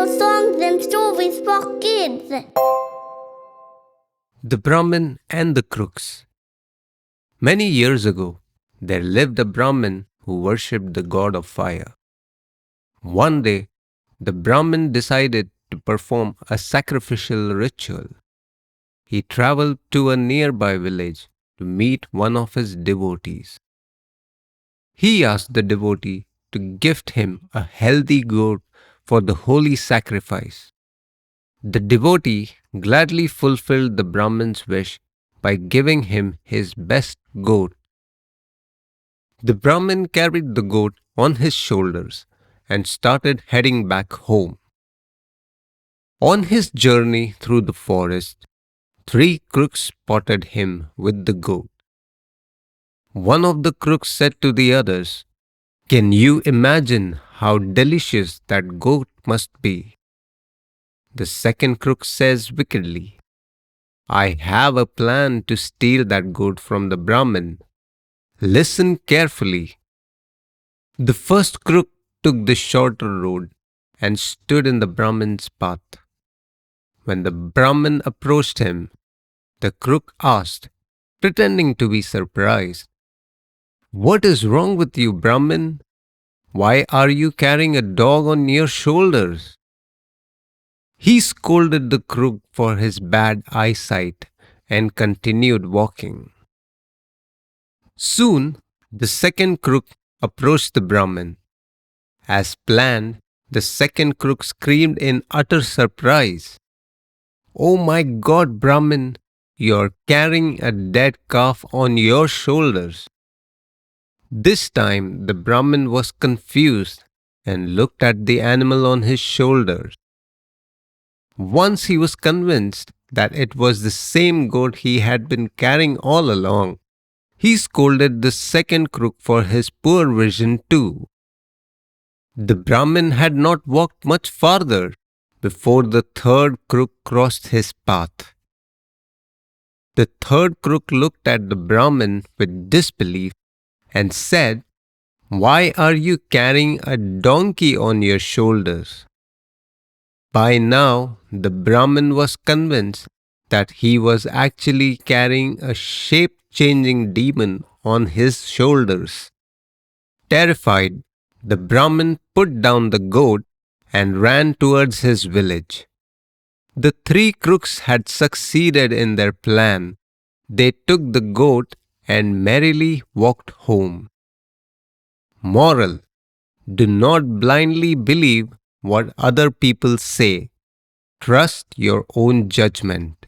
tell songs and stories for kids. The Brahmin and the Crooks. Many years ago, there lived a Brahmin who worshipped the god of fire. One day, the Brahmin decided to perform a sacrificial ritual. He traveled to a nearby village to meet one of his devotees. He asked the devotee to gift him a healthy goat for the holy sacrifice. The devotee gladly fulfilled the Brahmin's wish by giving him his best goat. The Brahmin carried the goat on his shoulders and started heading back home. On his journey through the forest, three crooks spotted him with the goat. One of the crooks said to the others, "Can you imagine how delicious that goat must be?" The second crook says wickedly, "I have a plan to steal that goat from the Brahmin. Listen carefully." The first crook took the shorter road and stood in the Brahmin's path. When the Brahmin approached him, the crook asked, pretending to be surprised, "What is wrong with you, Brahmin? Why are you carrying a dog on your shoulders?" He scolded the crook for his bad eyesight and continued walking. Soon, the second crook approached the Brahmin. As planned, the second crook screamed in utter surprise, "Oh my God, Brahmin, you're carrying a dead calf on your shoulders." This time, the Brahmin was confused and looked at the animal on his shoulders. Once he was convinced that it was the same goat he had been carrying all along, he scolded the second crook for his poor vision too. The Brahmin had not walked much farther before the third crook crossed his path. The third crook looked at the Brahmin with disbelief and said, "Why are you carrying a donkey on your shoulders?" By now, the Brahmin was convinced that he was actually carrying a shape-changing demon on his shoulders. Terrified, the Brahmin put down the goat and ran towards his village. The three crooks had succeeded in their plan. They took the goat and merrily walked home. Moral: do not blindly believe what other people say. Trust your own judgment.